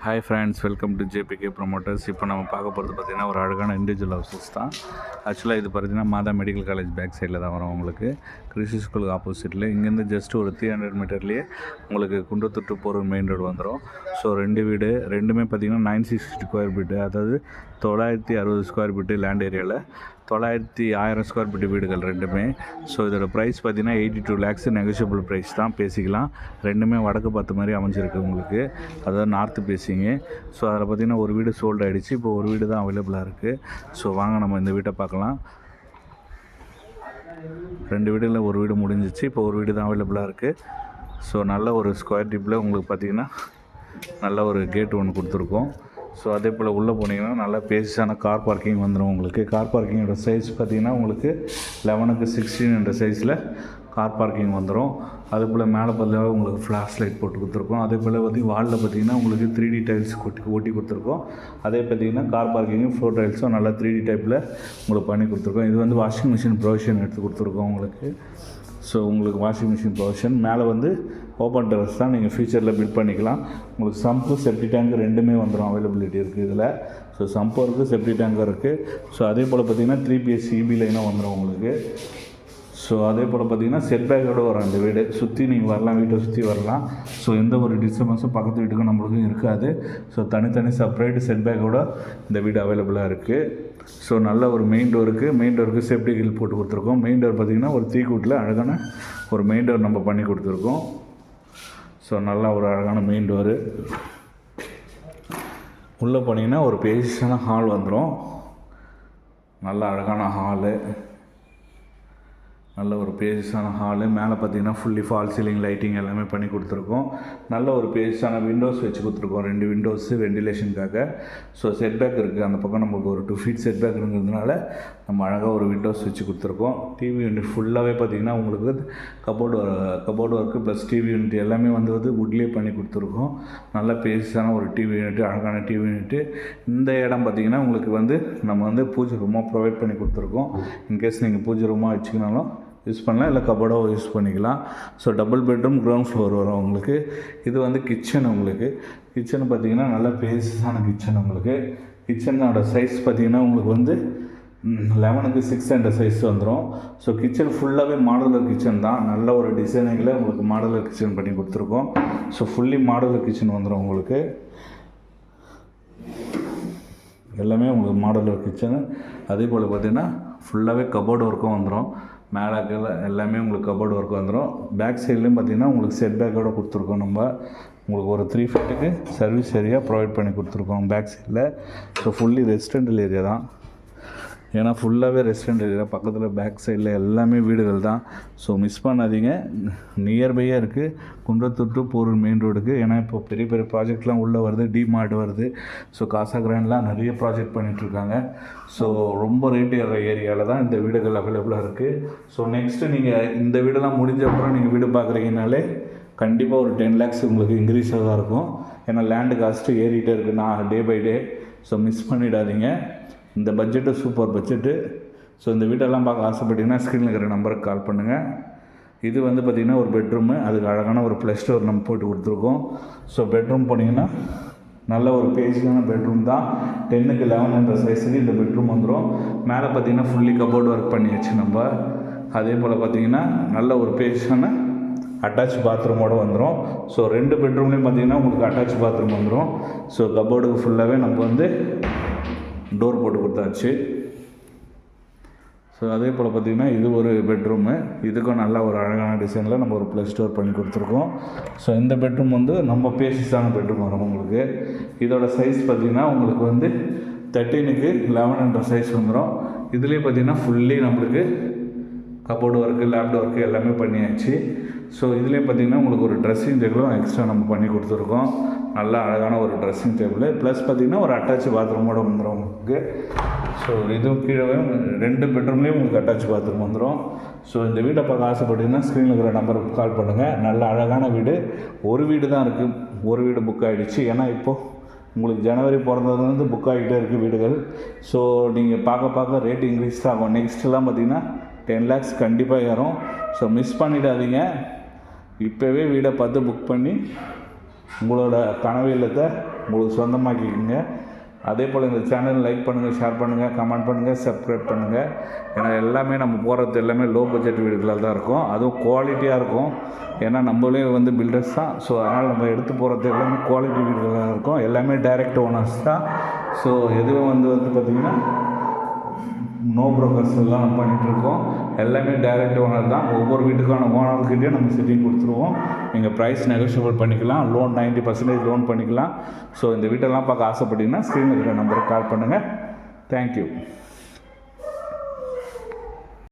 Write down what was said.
Hi friends, welcome to JBK promoters. இப்போ நம்ம பார்க்க போகிறது பார்த்திங்கன்னா ஒரு அழகான இண்டிவிஜுவல் ஹவுசஸ் தான். ஆக்சுவலாக இது பார்த்திங்கன்னா மாதா மெடிக்கல் காலேஜ் பேக் சைடில் தான் வரும். உங்களுக்கு கிறிஸ்டி ஸ்கூலுக்கு ஆப்போசிட்டில் இங்கேருந்து ஜஸ்ட் ஒரு 300 மீட்டர்லேயே உங்களுக்கு Kundrathur to Porur main road வந்துடும். ஸோ ரெண்டு வீடு ரெண்டுமே பார்த்திங்கன்னா 960 ஸ்கொயர் ஃபீட்டு, அதாவது 960 ஸ்கொயர் ஃபீட்டு லேண்ட் ஏரியாவில் 1000 ஸ்கொயர் ஃபீட்டு வீடுகள் ரெண்டுமே. ஸோ இதோட ப்ரைஸ் பார்த்திங்கன்னா 82 lakhs நெகோஷியபிள் ப்ரைஸ் தான், பேசிக்கலாம். ரெண்டுமே வடக்கு பார்த்த மாதிரி அமைஞ்சிருக்கு உங்களுக்கு, அதாவது நார்த்து பேசிங்கு. ஸோ அதில் பார்த்திங்கன்னா ஒரு வீடு சோல்ட் ஆகிடுச்சு, இப்போ ஒரு வீடு தான் அவைலபிளாக இருக்குது. ஸோ வாங்க நம்ம இந்த வீட்டை பார்க்கலாம். ரெண்டு வீடில் ஒரு வீடு முடிஞ்சிச்சு, இப்போ ஒரு வீடு தான் அவைலபிளாக இருக்குது. ஸோ நல்ல ஒரு ஸ்கொயர் டிப்பில் உங்களுக்கு பார்த்திங்கன்னா நல்ல ஒரு கேட் ஒன்று கொடுத்துருக்கோம். ஸோ அதே போல் உள்ளே போனீங்கன்னா நல்லா பேசிஸான கார் பார்க்கிங் வந்துடும். உங்களுக்கு கார் பார்க்கிங்கோட சைஸ் பார்த்திங்கன்னா உங்களுக்கு 11க்கு 16 என்ற சைஸில் கார் பார்க்கிங் வந்துடும். அதே போல் மேலே பார்த்தா உங்களுக்கு ஃப்ளாஷ் லைட் போட்டு கொடுத்துருக்கோம். அதே போல் வாலில் பார்த்திங்கன்னா உங்களுக்கு 3D டைல்ஸ் ஓட்டி கொடுத்துருக்கோம். அதே பார்த்திங்கன்னா கார் பார்க்கிங்கும் ஃப்ளோர் டைல்ஸும் நல்லா 3D டைப்பில் உங்களுக்கு பண்ணி கொடுத்துருக்கோம். இது வாஷிங் மிஷின் ப்ரொவிஷன் எடுத்து கொடுத்துருக்கோம் உங்களுக்கு. ஸோ உங்களுக்கு வாஷிங் மிஷின் ப்ரொவிஷன் மேலே ஓப்பன் டெரஸ் தான், நீங்கள் ஃபியூச்சரில் பில்ட் பண்ணிக்கலாம். உங்களுக்கு சம்பு செப்டி டேங்க் ரெண்டுமே வந்துடும், அவைலபிலிட்டி இருக்குது இதில். ஸோ சம்பும் இருக்குது, செப்டி டேங்கும் இருக்குது. ஸோ அதே போல் பார்த்திங்கன்னா 3 BHK EB லைனாக வந்துடும் உங்களுக்கு. ஸோ அதே போல் பார்த்திங்கன்னா செட்பேக்கோடு வரும் அந்த வீடு. சுற்றி நீங்கள் வரலாம், வீட்டை சுற்றி வரலாம். ஸோ எந்த ஒரு டிஸ்டர்பன்ஸும் பக்கத்து வீட்டுக்கும் நம்மளுக்கும் இருக்காது. ஸோ தனித்தனி செப்பரேட் செட்பேக்கோடு இந்த வீடு அவைலபிளாக இருக்குது. ஸோ நல்ல ஒரு மெயின் டோருக்கு சேஃப்டி கில் போட்டு கொடுத்துருக்கோம். மெயின் டோர் பார்த்திங்கன்னா ஒரு தீக்கூட்டில் அழகான ஒரு மெயின் டோர் நம்ம பண்ணி கொடுத்துருக்கோம். ஸோ நல்லா ஒரு அழகான மெயின் டோரு. உள்ளே போனீங்கன்னா ஒரு பேசியஸான ஹால் வந்துடும். நல்ல அழகான ஹாலு, நல்ல ஒரு பேஜஸான ஹாலு. மேலே பார்த்தீங்கன்னா ஃபுல்லி ஃபால் சீலிங் லைட்டிங் எல்லாமே பண்ணி கொடுத்துருக்கோம். நல்ல ஒரு பேஜஸான விண்டோஸ் வச்சு கொடுத்துருக்கோம், 2 விண்டோஸு வெண்டிலேஷனுக்காக. ஸோ செட்பேக் இருக்குது, அந்த பக்கம் நமக்கு ஒரு 2 feet செட்பேக் இருக்கிறதுனால நம்ம அழகாக ஒரு விண்டோஸ் வச்சு கொடுத்துருக்கோம். டிவி யூனிட் ஃபுல்லாகவே பார்த்திங்கன்னா உங்களுக்கு cupboard work plus TV unit எல்லாமே வுட்லேயே பண்ணி கொடுத்துருக்கோம். நல்ல பேஜஸான ஒரு டிவி யூனிட்டு, அழகான டிவி யூனிட்டு. இந்த இடம் பார்த்திங்கன்னா உங்களுக்கு நம்ம பூஜை ரூமாக ப்ரொவைட் பண்ணி கொடுத்துருக்கோம். இன்கேஸ் நீங்கள் பூஜை ரூமாக வச்சுக்கினாலும் யூஸ் பண்ணலாம், இல்லை கபோர்டாக யூஸ் பண்ணிக்கலாம். So double bedroom ground floor வரும் உங்களுக்கு. இது கிச்சன் உங்களுக்கு. கிச்சன் பார்த்திங்கன்னா நல்ல பேஸான கிச்சன் உங்களுக்கு. கிச்சனோட சைஸ் பார்த்திங்கன்னா உங்களுக்கு 11க்கு 6 என்ற சைஸ் வந்துடும். ஸோ கிச்சன் ஃபுல்லாகவே மாடுலர் கிச்சன் தான். நல்ல ஒரு டிசைனிங்கில் உங்களுக்கு மாடுலர் கிச்சன் பண்ணி கொடுத்துருக்கோம். ஸோ ஃபுல்லி மாடுலர் கிச்சன் வந்துடும் உங்களுக்கு. எல்லாமே உங்களுக்கு மாடுலர் கிச்சனு. அதே போல் பார்த்திங்கன்னா ஃபுல்லாகவே கபோர்டு ஒர்க்கும் வந்துடும். மேலே எல்லாமே உங்களுக்கு கபோர்டு ஒர்க் வந்துடும். பேக் சைட்லேயும் பார்த்திங்கன்னா உங்களுக்கு செட் பேக்கோடு கொடுத்துருக்கோம். உங்களுக்கு ஒரு 3 feetக்கு சர்வீஸ் ஏரியா ப்ரொவைட் பண்ணி கொடுத்துருக்கோம் பேக் சைடில். ஸோ ஃபுல்லி ரெசிடென்டல் ஏரியா தான், ஏன்னா ஃபுல்லாகவே ரெசிடென்ட் ஏரியா. பக்கத்தில் பேக் சைடில் எல்லாமே வீடுகள் தான். ஸோ மிஸ் பண்ணாதீங்க, நியர்பையாக இருக்குது குன்றத்தூர் டு போரூர் மெயின் ரோடுக்கு. ஏன்னா இப்போ பெரிய பெரிய ப்ராஜெக்ட்லாம் உள்ளே வருது, டிமார்ட் வருது. ஸோ காசா கிராண்ட்லாம் நிறைய ப்ராஜெக்ட் பண்ணிகிட்ருக்காங்க. ஸோ ரொம்ப ரேட் ஏற ஏரியாவில் தான் இந்த வீடுகள் அவைலபிளாக இருக்குது. ஸோ நெக்ஸ்ட்டு நீங்கள் இந்த வீடெல்லாம் முடிஞ்ச அப்புறம் நீங்கள் வீடு பார்க்குறீங்கனாலே கண்டிப்பாக ஒரு 10 lakhs உங்களுக்கு இன்க்ரீஸாக தான் இருக்கும். ஏன்னா லேண்டு காஸ்ட்டு ஏறிட்டே இருக்குண்ணா day by day. So miss பண்ணிடாதீங்க. இந்த பட்ஜெட்டு சூப்பர் பட்ஜெட்டு. ஸோ இந்த வீட்டெல்லாம் பார்க்க ஆசைப்பட்டீங்கன்னா ஸ்க்ரீனில் இருக்கிற நம்பருக்கு கால் பண்ணுங்கள். இது பார்த்திங்கன்னா ஒரு பெட்ரூமு, அதுக்கு அழகான ஒரு ப்ளஸ் டோர் நம்ம போட்டு கொடுத்துருக்கோம். ஸோ பெட்ரூம் போனீங்கன்னா நல்ல ஒரு பேஜியான பெட்ரூம் தான். 10க்கு 11 என்ற சைஸுக்கு இந்த பெட்ரூம் வந்துடும். மேலே பார்த்திங்கன்னா ஃபுல்லி கபோர்டு ஒர்க் பண்ணியாச்சு நம்ம. அதே போல் பார்த்திங்கன்னா நல்ல ஒரு பேஜியான அட்டாச் பாத்ரூமோடு வந்துடும். ஸோ 2 பெட்ரூம்லேயும் பார்த்திங்கன்னா உங்களுக்கு அட்டாச் பாத்ரூம் வந்துடும். ஸோ கபோர்டுக்கு ஃபுல்லாகவே நம்ம டோர் போட்டு கொடுத்தாச்சு. ஸோ அதே போல் பார்த்திங்கன்னா இது ஒரு பெட்ரூமு. இதுக்கும் நல்ல ஒரு அழகான டிசைனில் நம்ம ஒரு ப்ளஸ் டோர் பண்ணி கொடுத்துருக்கோம். ஸோ இந்த பெட்ரூம் நம்ம பேசிஸான பெட்ரூம் வரும் உங்களுக்கு. இதோட சைஸ் பார்த்திங்கன்னா உங்களுக்கு 13க்கு 11 என்ற சைஸ் வந்துடும். இதுலேயே பார்த்திங்கன்னா ஃபுல்லி நம்மளுக்கு கபோர்டு ஒர்க்கு, லேப்டு ஒர்க்கு எல்லாமே பண்ணியாச்சு. ஸோ இதுலேயும் பார்த்திங்கன்னா உங்களுக்கு ஒரு ட்ரெஸ்ஸிங் டேபிளும் எக்ஸ்ட்ரா நம்ம பண்ணி கொடுத்துருக்கோம். நல்ல அழகான ஒரு ட்ரெஸ்ஸிங் டேபிள் ப்ளஸ் பார்த்திங்கன்னா ஒரு அட்டாச் பாத்ரூமோடு வந்துடும் உங்களுக்கு. ஸோ இதுவும் கீழே 2 பெட்ரூம்லேயும் உங்களுக்கு அட்டாச் பாத்ரூம் வந்துடும். ஸோ இந்த வீட்டை பார்க்க ஆசைப்பட்டீங்கன்னா ஸ்க்ரீனில் இருக்கிற நம்பருக்கு கால் பண்ணுங்கள். நல்ல அழகான வீடு. ஒரு வீடு தான் இருக்குது, ஒரு வீடு புக் ஆகிடுச்சு. ஏன்னா இப்போது உங்களுக்கு ஜனவரி பிறந்ததுலேருந்து புக் ஆகிட்டே இருக்குது வீடுகள். ஸோ நீங்கள் பார்க்க ரேட் இன்க்ரீஸ் தான் ஆகும். நெக்ஸ்ட்லாம் பார்த்திங்கன்னா 10 lakhs கண்டிப்பாக ஏறும். ஸோ மிஸ் பண்ணிடாதீங்க. இப்போவே வீடை பார்த்து புக் பண்ணி உங்களோட கனவு இல்லத்தை உங்களுக்கு சொந்தமாக்கிக்கோங்க. அதே போல் இந்த சேனல் லைக் பண்ணுங்கள், ஷேர் பண்ணுங்கள், கமெண்ட் பண்ணுங்கள், சப்ஸ்கிரைப் பண்ணுங்கள். ஏன்னா எல்லாமே நம்ம போகிறது எல்லாமே லோ பட்ஜெட் வீடுகளாக தான் இருக்கும், அதுவும் குவாலிட்டியாக இருக்கும். ஏன்னா நம்மளே வந்து பில்டர்ஸ் தான். ஸோ அதனால் நம்ம எடுத்து போகிறது எல்லாமே குவாலிட்டி வீடுகளாக இருக்கும். எல்லாமே டைரக்ட் ஓனர்ஸ் தான். ஸோ எதுவும் வந்து பார்த்திங்கன்னா நோ ப்ரோக்கர்ஸ் எல்லாம் நம்ம பண்ணிகிட்ருக்கோம். எல்லாமே டைரக்ட் ஓனர் தான். ஒவ்வொரு வீட்டுக்கான ஓனர்கிட்டையும் நம்ம செட்டிங் கொடுத்துருவோம். நீங்கள் ப்ரைஸ் நெகோஷியபிள் பண்ணிக்கலாம். லோன் 90% லோன் பண்ணிக்கலாம். ஸோ இந்த வீட்டெல்லாம் பார்க்க ஆசைப்பட்டீங்கன்னா ஸ்க்ரீனில் இருக்கிற நம்பருக்கு கால் பண்ணுங்கள். தேங்க்யூ.